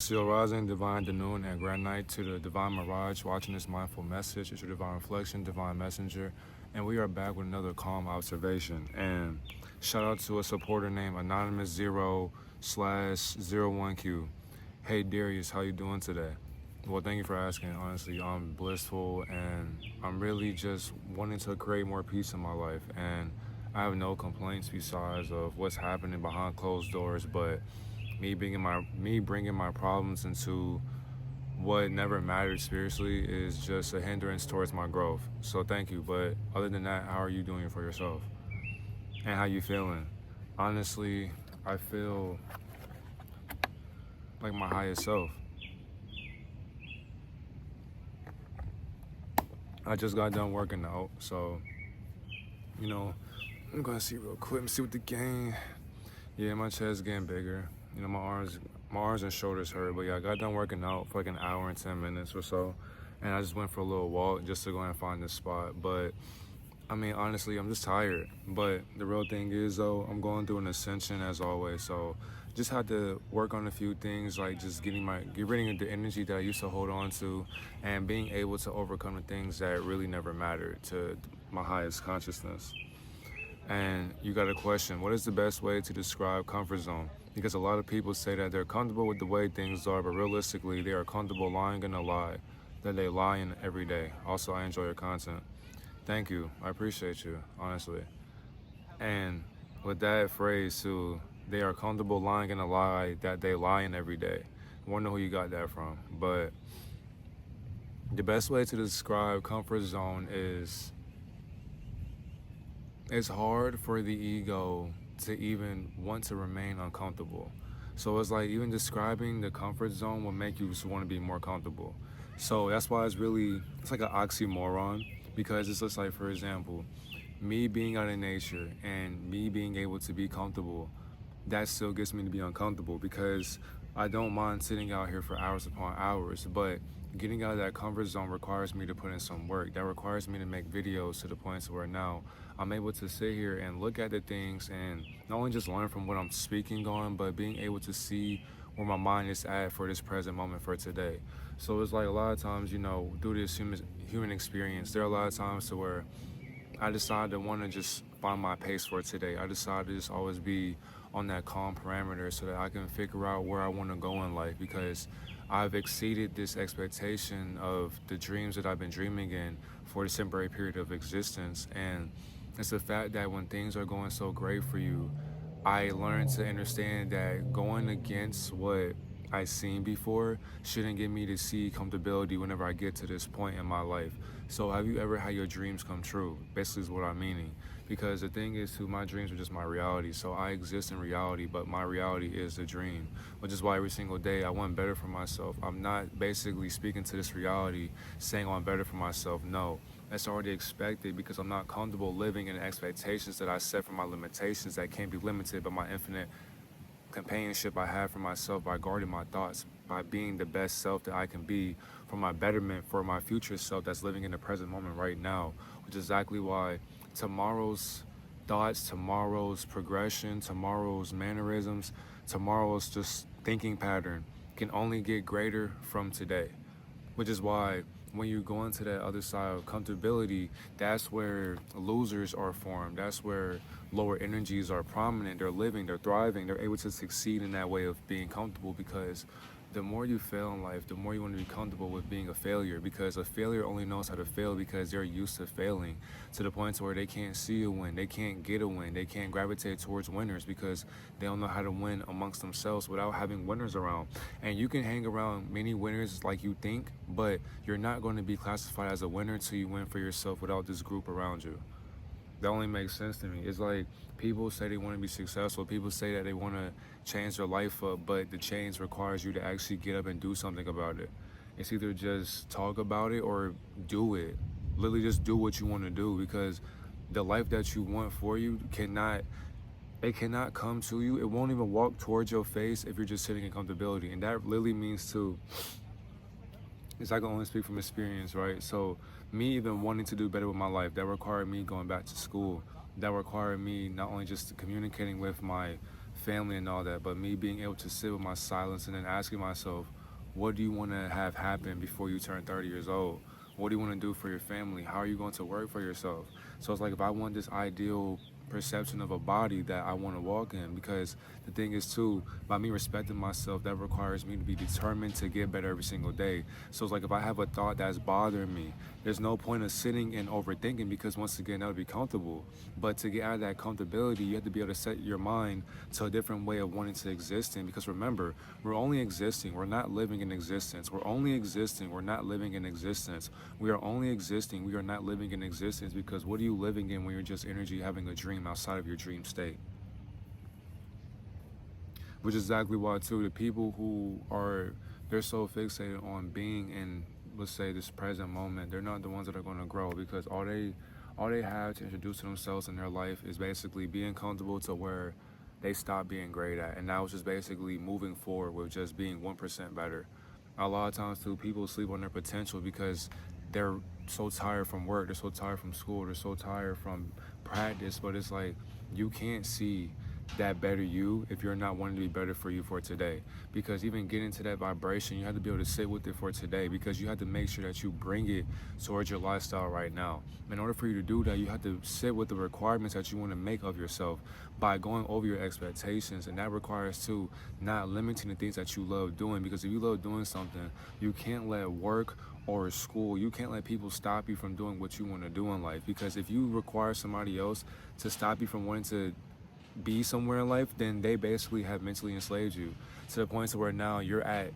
Seal Rising, Divine Denoon, and Grand Night to the Divine Mirage watching this mindful message. It's your Divine Reflection, Divine Messenger, and we are back with another calm observation. And shout out to a supporter named Anonymous 0/01Q. Hey Darius, how you doing today? Well, thank you for asking. Honestly, I'm blissful and I'm really just wanting to create more peace in my life. And I have no complaints besides of what's happening behind closed doors, but me bringing my problems into what never mattered spiritually is just a hindrance towards my growth. So thank you. But other than that, how are you doing for yourself? And how you feeling? Honestly, I feel like my highest self. I just got done working out, so you know, I'm gonna see real quick. Let me see what the game. Yeah, my chest getting bigger. My arms and shoulders hurt. But yeah, I got done working out for like an hour and 10 minutes or so, and I just went for a little walk just to go and find this spot. But I mean, honestly, I'm just tired. But the real thing is, though, I'm going through an ascension as always. So just had to work on a few things, like just get rid of the energy that I used to hold on to, and being able to overcome the things that really never mattered to my highest consciousness. And you got a question, what is the best way to describe comfort zone? Because a lot of people say that they're comfortable with the way things are, but realistically, they are comfortable lying in a lie that they lie in every day. Also, I enjoy your content. Thank you. I appreciate you, honestly. And with that phrase too, they are comfortable lying in a lie that they lie in every day. I wonder who you got that from. But the best way to describe comfort zone is it's hard for the ego to even want to remain uncomfortable. So it's like even describing the comfort zone will make you just want to be more comfortable. So that's why it's like an oxymoron, because it's just like, for example, me being out in nature and me being able to be comfortable, that still gets me to be uncomfortable because I don't mind sitting out here for hours upon hours, but getting out of that comfort zone requires me to put in some work. That requires me to make videos to the point to where now I'm able to sit here and look at the things and not only just learn from what I'm speaking on, but being able to see where my mind is at for this present moment for today. So it's like a lot of times, through this human experience, there are a lot of times to where I decided to want to just find my pace for today. I decided to just always be on that calm parameter so that I can figure out where I want to go in life, because I've exceeded this expectation of the dreams that I've been dreaming in for this temporary period of existence. And it's the fact that when things are going so great for you, I learned to understand that going against what I've seen before shouldn't get me to see comfortability whenever I get to this point in my life. So have you ever had your dreams come true? Basically is what I'm meaning. Because the thing is too, my dreams are just my reality. So I exist in reality, but my reality is the dream. Which is why every single day I want better for myself. I'm not basically speaking to this reality saying, oh, I'm better for myself. No, that's already expected, because I'm not comfortable living in the expectations that I set for my limitations that can't be limited by my infinite companionship I have for myself, by guarding my thoughts, by being the best self that I can be for my betterment, for my future self that's living in the present moment right now. Which is exactly why tomorrow's thoughts, tomorrow's progression, tomorrow's mannerisms, tomorrow's just thinking pattern can only get greater from today. Which is why when you go into that other side of comfortability, that's where losers are formed. That's where lower energies are prominent. They're living, they're thriving, they're able to succeed in that way of being comfortable, because the more you fail in life, the more you want to be comfortable with being a failure, because a failure only knows how to fail because they're used to failing to the point where they can't see a win, they can't get a win, they can't gravitate towards winners because they don't know how to win amongst themselves without having winners around. And you can hang around many winners like you think, but you're not going to be classified as a winner until you win for yourself without this group around you. That only makes sense to me. It's like people say they want to be successful. People say that they want to change their life up, but the change requires you to actually get up and do something about it. It's either just talk about it or do it. Literally just do what you want to do, because the life that you want for you cannot come to you. It won't even walk towards your face if you're just sitting in comfortability. And that literally means to, is I can only speak from experience, right? So me even wanting to do better with my life, that required me going back to school. That required me not only just communicating with my family and all that, but me being able to sit with my silence and then asking myself, what do you want to have happen before you turn 30 years old? What do you want to do for your family? How are you going to work for yourself? So it's like if I want this ideal perception of a body that I want to walk in, because the thing is too, by me respecting myself, that requires me to be determined to get better every single day. So it's like if I have a thought that's bothering me, there's no point of sitting and overthinking, because once again, that would be comfortable. But to get out of that comfortability, you have to be able to set your mind to a different way of wanting to exist in. Because remember, we're only existing. We're not living in existence. We're only existing. We're not living in existence. We are only existing. We are not living in existence, because what are you living in when you're just energy having a dream outside of your dream state? Which is exactly why too, the people who are, they're so fixated on being in, let's say, this present moment, they're not the ones that are going to grow, because all they have to introduce to themselves in their life is basically being comfortable to where they stop being great at, and now it's just basically moving forward with just being 1% better. A lot of times too, people sleep on their potential because they're so tired from work, they're so tired from school, they're so tired from practice. But it's like, you can't see that better you if you're not wanting to be better for you for today. Because even getting to that vibration, you have to be able to sit with it for today, because you have to make sure that you bring it towards your lifestyle right now. In order for you to do that, you have to sit with the requirements that you want to make of yourself by going over your expectations. And that requires too, not limiting the things that you love doing, because if you love doing something, you can't let work or school, you can't let people stop you from doing what you want to do in life. Because if you require somebody else to stop you from wanting to be somewhere in life, then they basically have mentally enslaved you to the point to where now you're at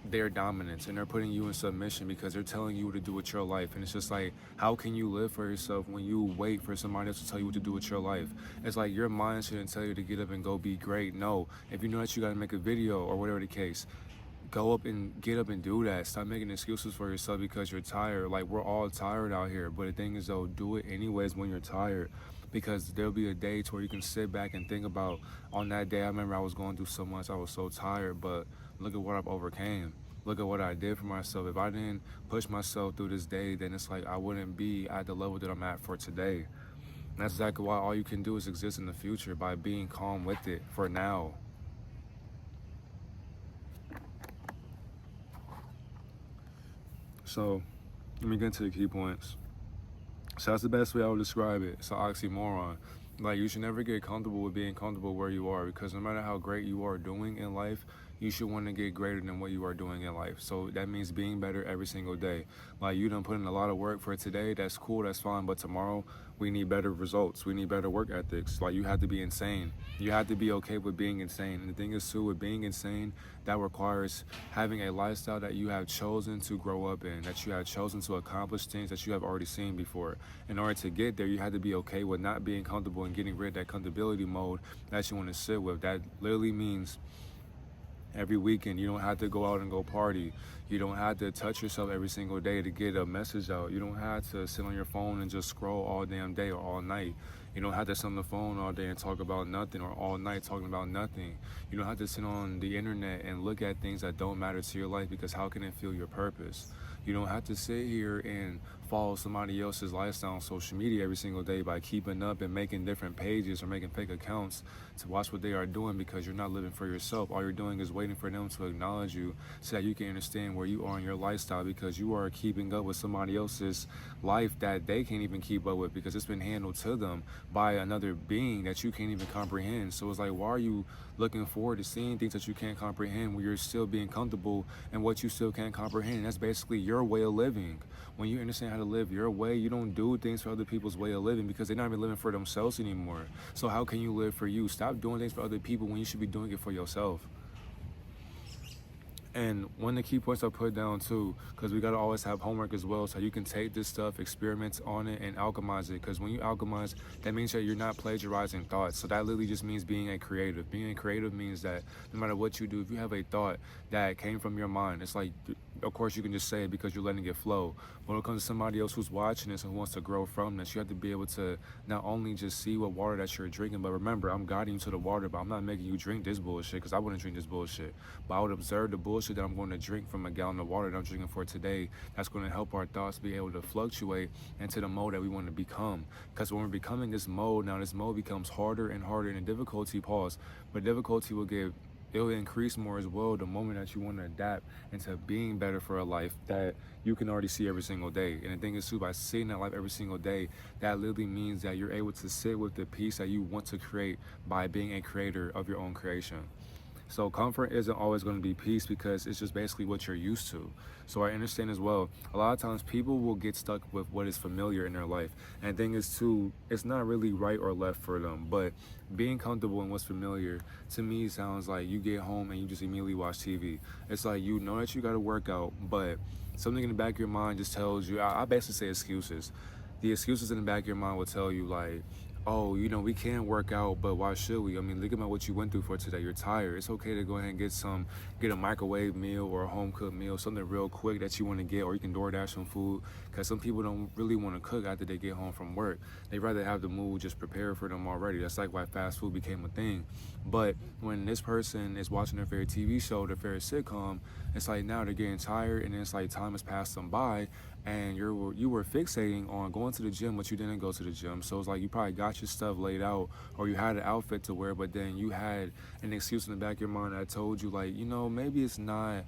their dominance, and they're putting you in submission because they're telling you what to do with your life. And it's just like, how can you live for yourself when you wait for somebody else to tell you what to do with your life? It's like your mind shouldn't tell you to get up and go be great. No, if you know that you got to make a video or whatever the case, go up and get up and do that. Stop making excuses for yourself because you're tired. Like, we're all tired out here, but the thing is though, do it anyways when you're tired, because there'll be a day to where you can sit back and think about, on that day I remember I was going through so much, I was so tired, but look at what I've overcame. Look at what I did for myself. If I didn't push myself through this day, then it's like I wouldn't be at the level that I'm at for today. And that's exactly why all you can do is exist in the future by being calm with it for now. So let me get into the key points. So that's the best way I would describe it. It's an oxymoron. Like, you should never get comfortable with being comfortable where you are, because no matter how great you are doing in life, you should want to get greater than what you are doing in life. So that means being better every single day. Like, you done put in a lot of work for today, that's cool, that's fine, but tomorrow we need better results. We need better work ethics. Like, you have to be insane. You have to be okay with being insane. And the thing is too, with being insane, that requires having a lifestyle that you have chosen to grow up in, that you have chosen to accomplish things that you have already seen before. In order to get there, you have to be okay with not being comfortable and getting rid of that comfortability mode that you want to sit with. That literally means every weekend you don't have to go out and go party. You don't have to touch yourself every single day to get a message out. You don't have to sit on your phone and just scroll all damn day or all night. You don't have to sit on the phone all day and talk about nothing, or all night talking about nothing. You don't have to sit on the internet and look at things that don't matter to your life, because how can it feel your purpose? You don't have to sit here and follow somebody else's lifestyle on social media every single day by keeping up and making different pages or making fake accounts to watch what they are doing, because you're not living for yourself. All you're doing is waiting for them to acknowledge you so that you can understand where you are in your lifestyle, because you are keeping up with somebody else's life that they can't even keep up with, because it's been handled to them by another being that you can't even comprehend. So it's like, why are you looking forward to seeing things that you can't comprehend when you're still being comfortable in what you still can't comprehend? And that's basically your way of living. When you understand how to live your way, you don't do things for other people's way of living, because they're not even living for themselves anymore. So how can you live for you? Stop doing things for other people when you should be doing it for yourself. And one of the key points I put down too, because we got to always have homework as well, so you can take this stuff, experiment on it, and alchemize it. Because when you alchemize, that means that you're not plagiarizing thoughts. So that literally just means being a creative. Being a creative means that no matter what you do, if you have a thought that came from your mind, it's like of course you can just say it because you're letting it flow. But when it comes to somebody else who's watching this and wants to grow from this, you have to be able to not only just see what water that you're drinking, but remember, I'm guiding you to the water, but I'm not making you drink this bullshit, because I wouldn't drink this bullshit. But I would observe the bullshit that I'm going to drink from a gallon of water that I'm drinking for today. That's going to help our thoughts be able to fluctuate into the mode that we want to become. Because when we're becoming this mode, now this mode becomes harder and harder, and the difficulty, but difficulty will get, it will increase more as well the moment that you want to adapt into being better for a life that you can already see every single day. And the thing is too, by seeing that life every single day, that literally means that you're able to sit with the peace that you want to create by being a creator of your own creation. So comfort isn't always going to be peace, because it's just basically what you're used to. So I understand as well, a lot of times people will get stuck with what is familiar in their life. And the thing is too, it's not really right or left for them, but being comfortable in what's familiar, to me, sounds like you get home and you just immediately watch TV. It's like, you know that you got to work out, but something in the back of your mind just tells you, I basically say excuses. The excuses in the back of your mind will tell you like, oh, you know, we can work out, but why should we? I mean, look at what you went through for today. You're tired. It's okay to go ahead and get a microwave meal or a home cooked meal, something real quick that you want to get, or you can DoorDash some food, because some people don't really want to cook after they get home from work. They rather have the mood just prepared for them already. That's like why fast food became a thing. But when this person is watching their favorite TV show, their favorite sitcom, it's like now they're getting tired, and it's like time has passed them by, and you were fixating on going to the gym, but you didn't go to the gym. So it's like you probably got your stuff laid out, or you had an outfit to wear, but then you had an excuse in the back of your mind that told you like, you know, maybe it's not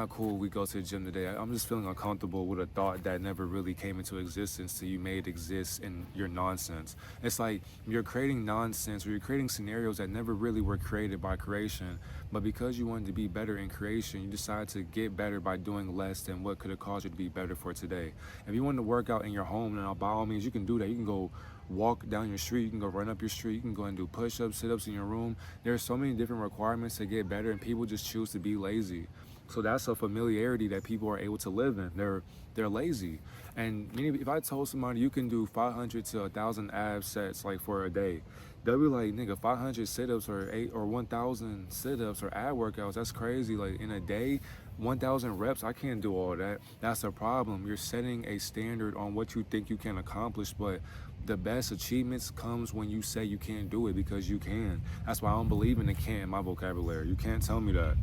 cool we go to the gym today. I'm just feeling uncomfortable with a thought that never really came into existence till you made it exist in your nonsense. It's like you're creating nonsense, or you're creating scenarios that never really were created by creation, but because you wanted to be better in creation, you decided to get better by doing less than what could have caused you to be better for today. If you want to work out in your home, then by all means you can do that. You can go walk down your street, you can go run up your street, you can go and do push-ups, sit-ups in your room. There are so many different requirements to get better, and people just choose to be lazy. So that's a familiarity that people are able to live in. They're lazy. And if I told somebody you can do 500 to 1,000 ab sets like for a day, they'll be like, nigga, 500 sit-ups or 1,000 sit-ups or ab workouts, that's crazy. Like in a day, 1,000 reps, I can't do all that. That's a problem. You're setting a standard on what you think you can accomplish, but the best achievements comes when you say you can't do it, because you can. That's why I don't believe in the can't in my vocabulary. You can't tell me that.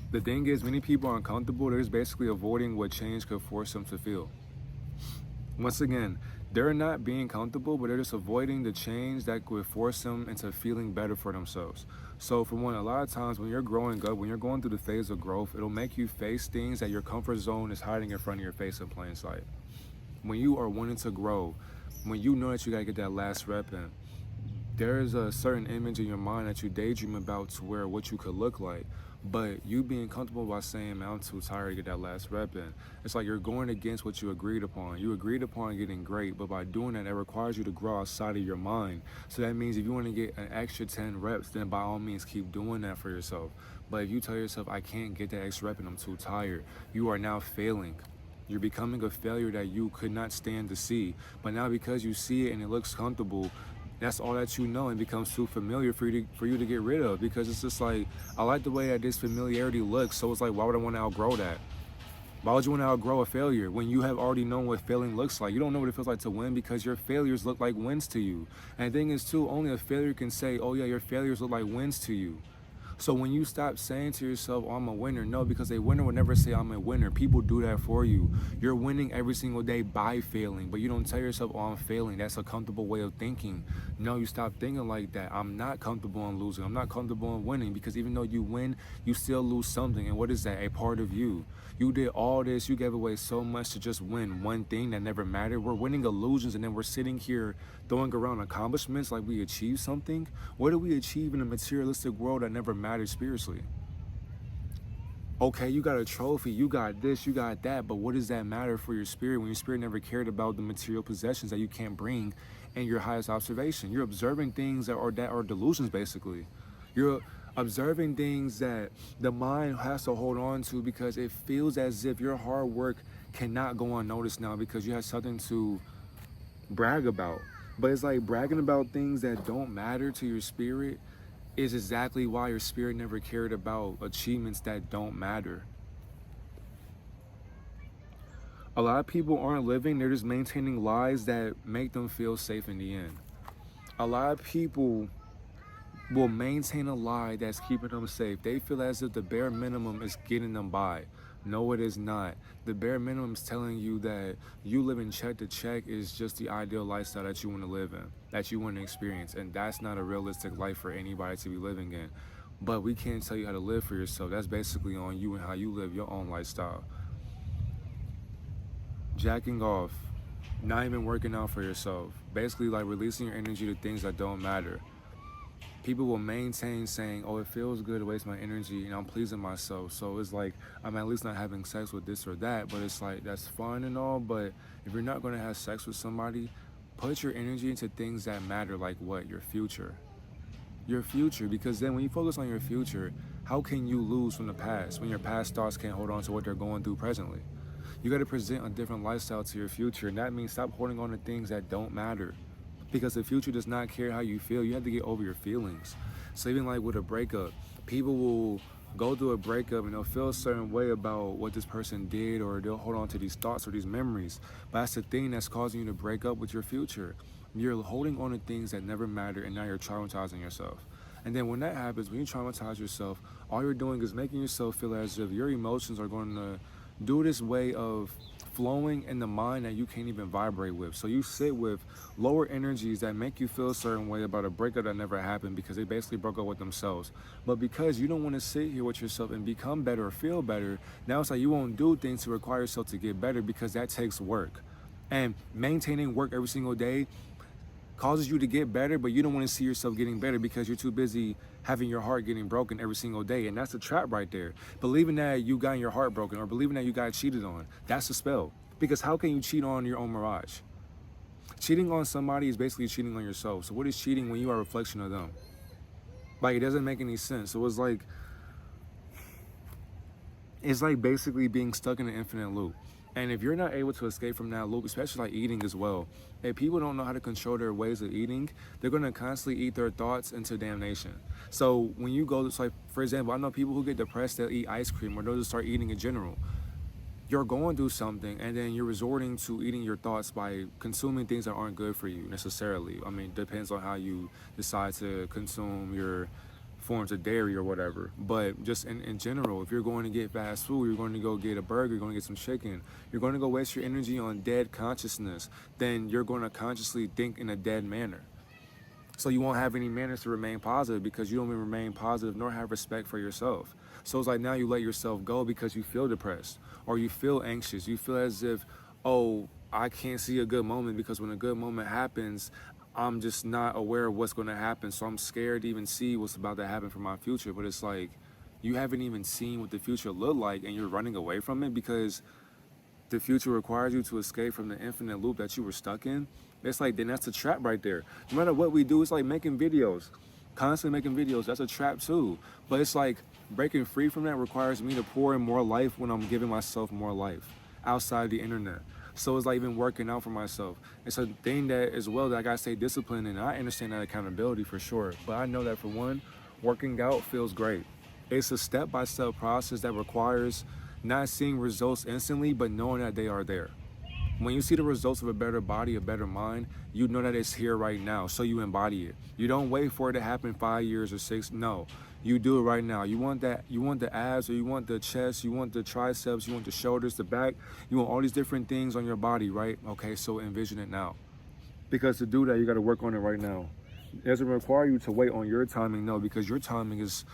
The thing is, many people are uncomfortable. They're just basically avoiding what change could force them to feel. Once again, they're not being comfortable, but they're just avoiding the change that could force them into feeling better for themselves. So for one, a lot of times when you're growing up, when you're going through the phase of growth, it'll make you face things that your comfort zone is hiding in front of your face in plain sight. When you are wanting to grow, when you know that you gotta get that last rep in, there's a certain image in your mind that you daydream about to where what you could look like. But you being comfortable by saying, man, I'm too tired to get that last rep in, it's like you're going against what you agreed upon. You agreed upon getting great, but by doing that, it requires you to grow outside of your mind. So that means if you want to get an extra 10 reps, then by all means keep doing that for yourself. But if you tell yourself, I can't get that extra rep and I'm too tired, you are now failing. You're becoming a failure that you could not stand to see. But now because you see it and it looks comfortable, that's all that you know, and becomes too familiar for you to get rid of, because it's just like, I like the way that this familiarity looks, so it's like, why would I want to outgrow that? Why would you want to outgrow a failure when you have already known what failing looks like? You don't know what it feels like to win because your failures look like wins to you. And the thing is too, only a failure can say, oh yeah, your failures look like wins to you. So when you stop saying to yourself, oh, I'm a winner, no, because a winner would never say I'm a winner. People do that for you. You're winning every single day by failing, but you don't tell yourself, oh, I'm failing. That's a comfortable way of thinking. No, you stop thinking like that. I'm not comfortable in losing. I'm not comfortable in winning, because even though you win, you still lose something. And what is that? A part of you. You did all this. You gave away so much to just win one thing that never mattered. We're winning illusions, and then we're sitting here throwing around accomplishments like we achieved something. What do we achieve in a materialistic world that never mattered spiritually? Okay, you got a trophy, you got this, you got that, but what does that matter for your spirit when your spirit never cared about the material possessions that you can't bring in your highest observation? You're observing things that are delusions, basically. You're observing things that the mind has to hold on to because it feels as if your hard work cannot go unnoticed now because you have something to brag about. But it's like bragging about things that don't matter to your spirit. is exactly why your spirit never cared about achievements that don't matter. A lot of people aren't living, they're just maintaining lies that make them feel safe in the end. A lot of people will maintain a lie that's keeping them safe. They feel as if the bare minimum is getting them by. No, it is not. The bare minimum is telling you that you living check to check is just the ideal lifestyle that you want to live in, that you want to experience. And that's not a realistic life for anybody to be living in. But we can't tell you how to live for yourself. That's basically on you and how you live your own lifestyle. Jacking off, not even working out for yourself. Basically, like releasing your energy to things that don't matter. People will maintain saying, oh, it feels good to waste my energy and I'm pleasing myself. So it's like, I'm at least not having sex with this or that. But it's like, that's fun and all. But if you're not going to have sex with somebody, put your energy into things that matter, like what? Your future. Your future. Because then when you focus on your future, how can you lose from the past when your past thoughts can't hold on to what they're going through presently? You got to present a different lifestyle to your future. And that means stop holding on to things that don't matter. Because the future does not care how you feel. You have to get over your feelings. So even like with a breakup, people will go through a breakup and they'll feel a certain way about what this person did, or they'll hold on to these thoughts or these memories. But that's the thing that's causing you to break up with your future. You're holding on to things that never matter, and now you're traumatizing yourself. And then when that happens, when you traumatize yourself, all you're doing is making yourself feel as if your emotions are going to do this way of flowing in the mind that you can't even vibrate with. So you sit with lower energies that make you feel a certain way about a breakup that never happened because they basically broke up with themselves. But because you don't want to sit here with yourself and become better or feel better, now it's like you won't do things to require yourself to get better because that takes work. And maintaining work every single day causes you to get better, but you don't want to see yourself getting better because you're too busy having your heart getting broken every single day. And that's a trap right there. Believing that you got your heart broken or believing that you got cheated on, that's a spell. Because how can you cheat on your own mirage? Cheating on somebody is basically cheating on yourself. So what is cheating when you are a reflection of them? Like, it doesn't make any sense. So it's like basically being stuck in an infinite loop. And if you're not able to escape from that loop, especially like eating as well, if people don't know how to control their ways of eating, they're going to constantly eat their thoughts into damnation. So when you go, it's like, for example, I know people who get depressed, they'll eat ice cream or they'll just start eating in general. You're going through something and then you're resorting to eating your thoughts by consuming things that aren't good for you necessarily. I mean, it depends on how you decide to consume your forms of dairy or whatever. But just in general, if you're going to get fast food, you're going to go get a burger, you're going to get some chicken, you're going to go waste your energy on dead consciousness, then you're going to consciously think in a dead manner. So you won't have any manners to remain positive because you don't even remain positive nor have respect for yourself. So it's like now you let yourself go because you feel depressed or you feel anxious. You feel as if, oh, I can't see a good moment because when a good moment happens, I'm just not aware of what's going to happen. So I'm scared to even see what's about to happen for my future. But it's like you haven't even seen what the future look like and you're running away from it because the future requires you to escape from the infinite loop that you were stuck in. It's like, then that's a trap right there. No matter what we do, it's like making videos. Constantly making videos, that's a trap too. But it's like breaking free from that requires me to pour in more life when I'm giving myself more life outside the internet. So it's like even working out for myself. It's a thing that as well that I gotta stay disciplined in. I understand that accountability for sure. But I know that for one, working out feels great. It's a step-by-step process that requires not seeing results instantly, but knowing that they are there. When you see the results of a better body, a better mind, you know that it's here right now, so you embody it. You don't wait for it to happen 5 years or 6. No, you do it right now. You want that? You want the abs, or you want the chest, you want the triceps, you want the shoulders, the back. You want all these different things on your body, right? Okay, so envision it now. Because to do that, you got to work on it right now. It doesn't require you to wait on your timing, no, because your timing is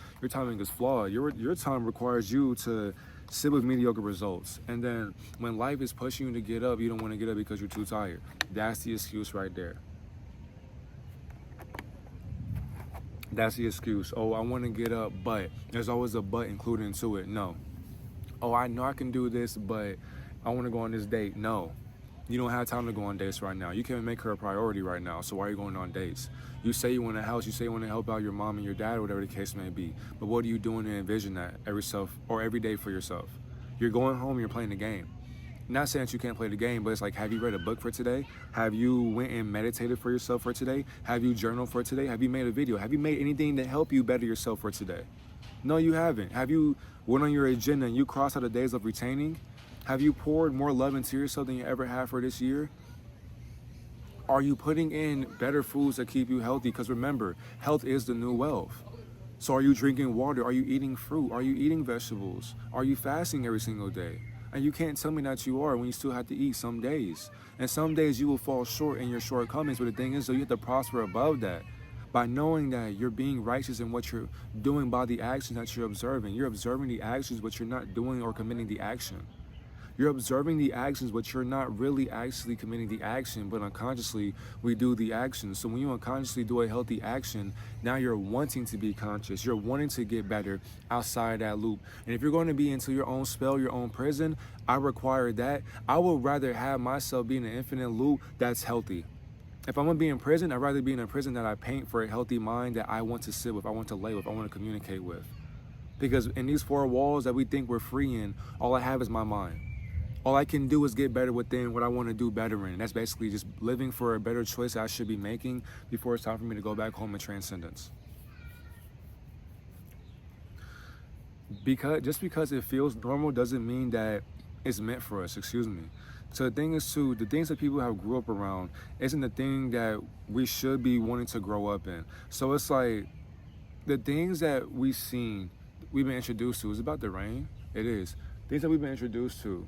flawed. Your time requires you to sit with mediocre results. And then when life is pushing you to get up, you don't want to get up because you're too tired. That's the excuse right there. That's the excuse. Oh, I want to get up, but there's always a but included into it. No. Oh, I know I can do this, but I want to go on this date. No. You don't have time to go on dates right now. You can't make her a priority right now, so why are you going on dates? You say you want a house, you say you want to help out your mom and your dad, or whatever the case may be. But what are you doing to envision that every day for yourself? You're going home, you're playing the game. Not saying that you can't play the game, but it's like, have you read a book for today? Have you went and meditated for yourself for today? Have you journaled for today? Have you made a video? Have you made anything to help you better yourself for today? No, you haven't. Have you went on your agenda and you crossed out the days of retaining? Have you poured more love into yourself than you ever have for this year? Are you putting in better foods that keep you healthy? Because remember, health is the new wealth. So are you drinking water? Are you eating fruit? Are you eating vegetables? Are you fasting every single day? And you can't tell me that you are when you still have to eat some days. And some days you will fall short in your shortcomings. But the thing is, though, you have to prosper above that by knowing that you're being righteous in what you're doing by the actions that you're observing. You're observing the actions, but you're not doing or committing the action. You're observing the actions, but you're not really actually committing the action, but unconsciously we do the action. So when you unconsciously do a healthy action, now you're wanting to be conscious. You're wanting to get better outside that loop. And if you're going to be into your own spell, your own prison, I require that. I would rather have myself be in an infinite loop that's healthy. If I'm going to be in prison, I'd rather be in a prison that I paint for a healthy mind that I want to sit with, I want to lay with, I want to communicate with. Because in these four walls that we think we're free in, all I have is my mind. All I can do is get better within what I want to do better in. That's basically just living for a better choice I should be making before it's time for me to go back home in transcendence. Just because it feels normal doesn't mean that it's meant for us, excuse me. So the thing is too, the things that people have grew up around isn't the thing that we should be wanting to grow up in. So it's like the things that we've been introduced to, is about the rain? It is. Things that we've been introduced to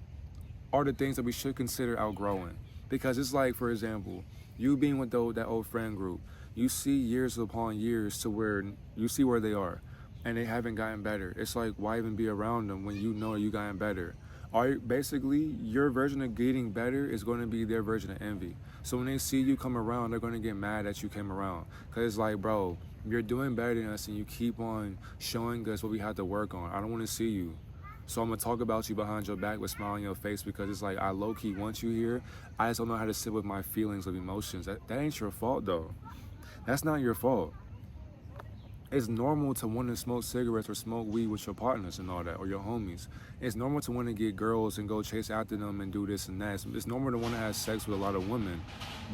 are the things that we should consider outgrowing. Because it's like, for example, you being with that old friend group, you see years upon years to where you see where they are and they haven't gotten better. It's like, why even be around them when you know you gotten better? Basically, your version of getting better is going to be their version of envy. So when they see you come around, they're going to get mad that you came around. Because it's like, bro, you're doing better than us and you keep on showing us what we have to work on. I don't want to see you. So I'm going to talk about you behind your back with a smile on your face, because it's like, I low-key want you here. I just don't know how to sit with my feelings of emotions. That ain't your fault, though. That's not your fault. It's normal to want to smoke cigarettes or smoke weed with your partners and all that, or your homies. It's normal to want to get girls and go chase after them and do this and that. It's normal to want to have sex with a lot of women.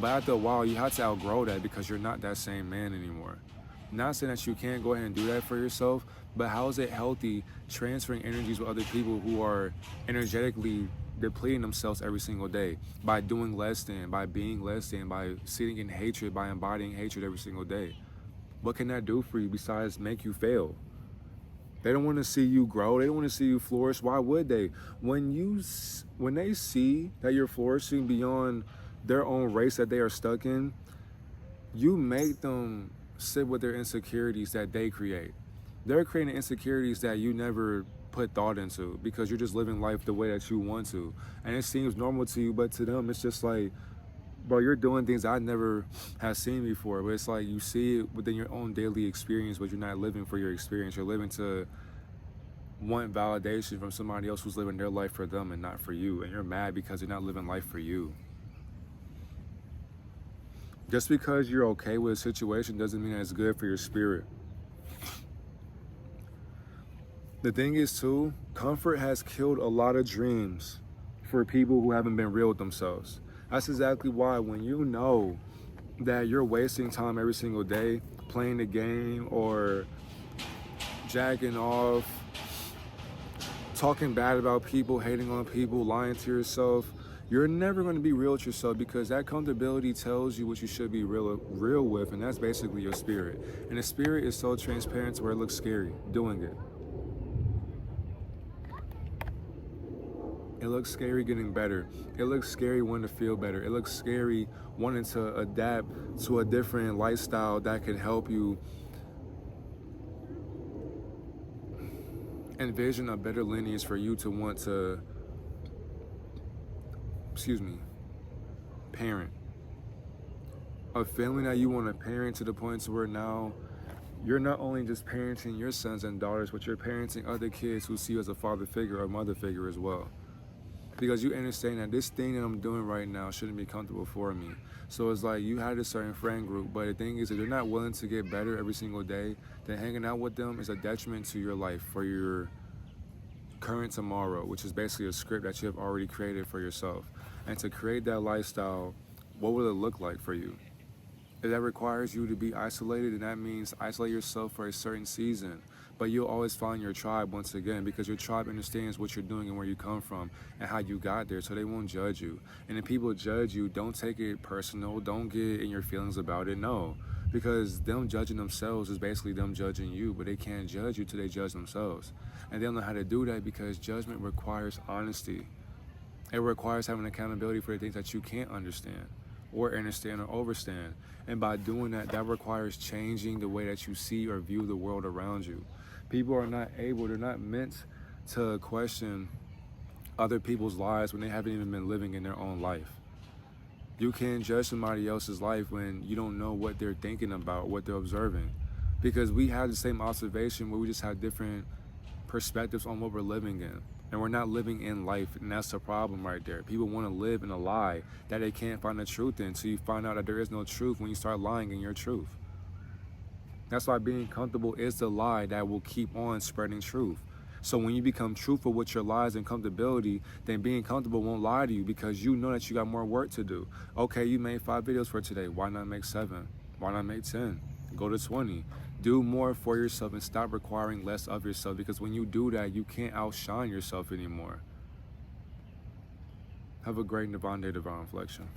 But after a while, you have to outgrow that because you're not that same man anymore. Not saying that you can't go ahead and do that for yourself, but how is it healthy transferring energies with other people who are energetically depleting themselves every single day by doing less than, by being less than, by sitting in hatred, by embodying hatred every single day? What can that do for you besides make you fail? They don't want to see you grow. They don't want to see you flourish. Why would they? When they see that you're flourishing beyond their own race that they are stuck in, you make them sit with their insecurities that they create. They're creating insecurities that you never put thought into because you're just living life the way that you want to. And it seems normal to you, but to them, it's just like, bro, you're doing things I never have seen before. But it's like you see it within your own daily experience, but you're not living for your experience. You're living to want validation from somebody else who's living their life for them and not for you. And you're mad because you're not living life for you. Just because you're okay with a situation doesn't mean that it's good for your spirit. The thing is too, comfort has killed a lot of dreams for people who haven't been real with themselves. That's exactly why when you know that you're wasting time every single day playing the game or jacking off, talking bad about people, hating on people, lying to yourself, you're never going to be real with yourself, because that comfortability tells you what you should be real with, and that's basically your spirit. And the spirit is so transparent to where it looks scary doing it. It looks scary getting better. It looks scary wanting to feel better. It looks scary wanting to adapt to a different lifestyle that can help you envision a better lineage for you to want to, parent. A family that you want to parent to the point to where now you're not only just parenting your sons and daughters, but you're parenting other kids who see you as a father figure or mother figure as well. Because you understand that this thing that I'm doing right now shouldn't be comfortable for me. So it's like you had a certain friend group, but the thing is, if they're not willing to get better every single day, then hanging out with them is a detriment to your life, for your current tomorrow, which is basically a script that you have already created for yourself. And to create that lifestyle, what will it look like for you? If that requires you to be isolated, then that means isolate yourself for a certain season. But you'll always find your tribe once again, because your tribe understands what you're doing and where you come from and how you got there, so they won't judge you. And if people judge you, don't take it personal. Don't get in your feelings about it. No, because them judging themselves is basically them judging you, but they can't judge you till they judge themselves. And they don't know how to do that, because judgment requires honesty. It requires having accountability for the things that you can't understand or understand or overstand. And by doing that, that requires changing the way that you see or view the world around you. People are not able, they're not meant to question other people's lives when they haven't even been living in their own life. You can't judge somebody else's life when you don't know what they're thinking about, what they're observing. Because we have the same observation, but we just have different perspectives on what we're living in. And we're not living in life, and that's the problem right there. People want to live in a lie that they can't find the truth in, so you find out that there is no truth when you start lying in your truth. That's why being comfortable is the lie that will keep on spreading truth. So when you become truthful with your lies and comfortability, then being comfortable won't lie to you, because you know that you got more work to do. Okay, you made 5 videos for today. Why not make 7? Why not make 10? Go to 20. Do more for yourself and stop requiring less of yourself, because when you do that, you can't outshine yourself anymore. Have a great Divine Day, Divine Reflection.